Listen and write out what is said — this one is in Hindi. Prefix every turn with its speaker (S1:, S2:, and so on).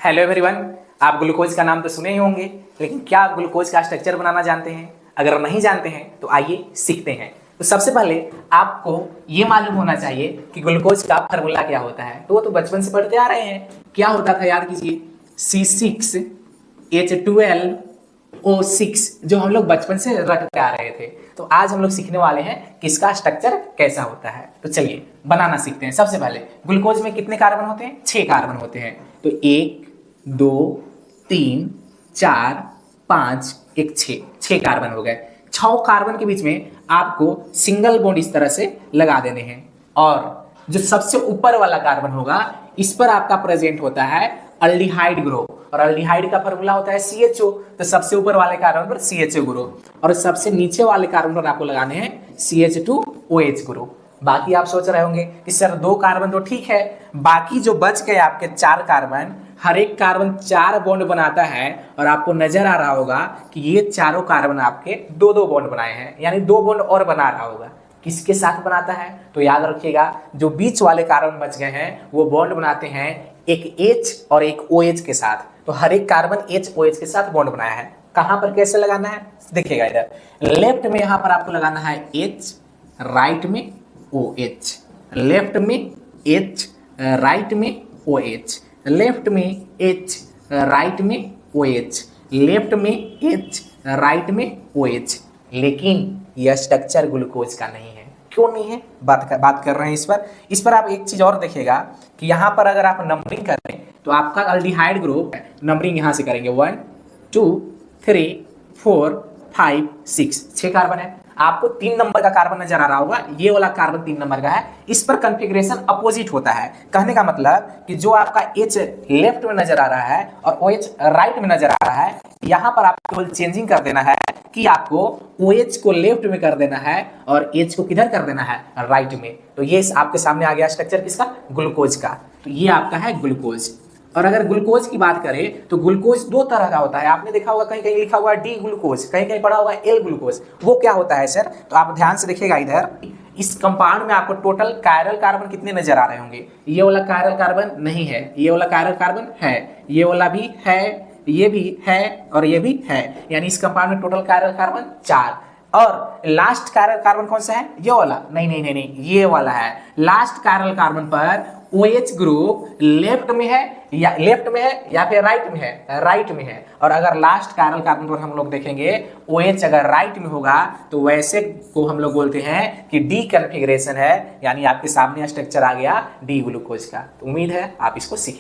S1: Hello everyone. आप ग्लूकोज का नाम तो सुने ही होंगे, लेकिन क्या आप ग्लूकोज का स्ट्रक्चर बनाना जानते हैं? अगर नहीं जानते हैं तो आइए सीखते हैं। तो सबसे पहले आपको ये मालूम होना चाहिए कि ग्लूकोज का फार्मूला क्या होता है। तो वो तो बचपन से पढ़ते आ रहे हैं। क्या होता था याद कीजिए, C6H12O6, जो हम लोग बचपन से रटते आ रहे थे। तो आज हम लोग सीखने वाले हैं कि इसका स्ट्रक्चर कैसा होता है। तो चलिए बनाना सीखते हैं। सबसे पहले ग्लूकोज में कितने कार्बन होते हैं? 6 कार्बन होते हैं। तो 1 2 3 4 5 1 6 कार्बन हो गए। 6 कार्बन के बीच में आपको सिंगल बॉन्ड इस तरह से लगा देने हैं, और जो सबसे ऊपर वाला कार्बन होगा इस पर आपका प्रेजेंट होता है अल्डिहाइड ग्रुप, और अल्डिहाइड का फॉर्मूला होता है CHO। तो सबसे ऊपर वाले कार्बन पर CHO ग्रुप, और सबसे नीचे वाले कार्बन पर आपको लगाने हैं CH2OH ग्रुप। बाकी आप सोच रहे होंगे कि सर 2 कार्बन तो ठीक है, बाकी जो बच गए आपके 4 कार्बन, हर एक कार्बन 4 बॉन्ड बनाता है, और आपको नजर आ रहा होगा कि ये चारों कार्बन आपके 2-2 बॉन्ड बनाए हैं, यानी 2 बॉन्ड और बना रहा होगा। किसके साथ बनाता है? तो याद रखिएगा, जो बीच वाले कार्बन बच गए हैं वो बॉन्ड बनाते हैं एक H और एक OH के साथ। तो हर एक कार्बन HOH के साथ बॉन्ड बनाया है। कहां पर कैसे लगाना है देखिएगा, इधर लेफ्ट में यहां पर आपको लगाना है H, राइट में OH, लेफ्ट में H, राइट में OH, लेफ्ट में H, राइट में OH, लेफ्ट में H, राइट में OH। लेकिन यह स्ट्रक्चर ग्लूकोज का नहीं है। क्यों नहीं है? बात कर रहे हैं इस पर आप एक चीज और देखिएगा कि यहाँ पर अगर आप नंबरिंग करें तो आपका अल्डिहाइड ग्रुप नंबरिंग यहाँ से करेंगे 1 2 3 4 5 6 कार्बन है। आपको 3 नंबर का कार्बन नजर आ रहा होगा, ये वाला कार्बन 3 नंबर का है। इस पर कॉन्फ़िगरेशन अपोजिट होता है। कहने का मतलब कि जो आपका H लेफ्ट में नजर आ रहा है और OH राइट में नजर आ रहा है, यहाँ पर आपको चेंजिंग कर देना है कि आपको OH को लेफ्ट में कर देना है और H को किधर कर देना है? राइट में। तो ये आपके सामने आ गया स्ट्रक्चर किसका? ग्लूकोज का। तो ये आपका है ग्लूकोज। और अगर ग्लूकोज की बात करें तो ग्लूकोज 2 तरह का होता है। आपने देखा होगा कहीं कहीं लिखा हुआ है डी ग्लूकोज, कहीं कहीं पढ़ा होगा एल ग्लूकोज। वो क्या होता है सर? तो आप ध्यान से देखिएगा, इधर इस कंपाउंड में आपको टोटल कायरल कार्बन कितने नजर आ रहे होंगे? ये वाला कायरल कार्बन नहीं है, ये वाला कायरल कार्बन है, ये वाला भी है, ये भी है और ये भी है। यानी इस कंपाउंड में टोटल कायरल कार्बन 4। और लास्ट कायरल कार्बन कौन सा है? ये वाला? नहीं नहीं नहीं नहीं, ये वाला है। लास्ट कायरल कार्बन पर OH ग्रुप लेफ्ट में है या फिर राइट में है? राइट में है। और अगर लास्ट कायरल कार्बन पर हम लोग देखेंगे OH अगर राइट में होगा तो वैसे को हम लोग बोलते हैं कि डी कॉन्फ़िगरेशन है। यानी आपके सामने स्ट्रक्चर आ गया डी ग्लूकोज का। तो उम्मीद है आप इसको सीखेंगे।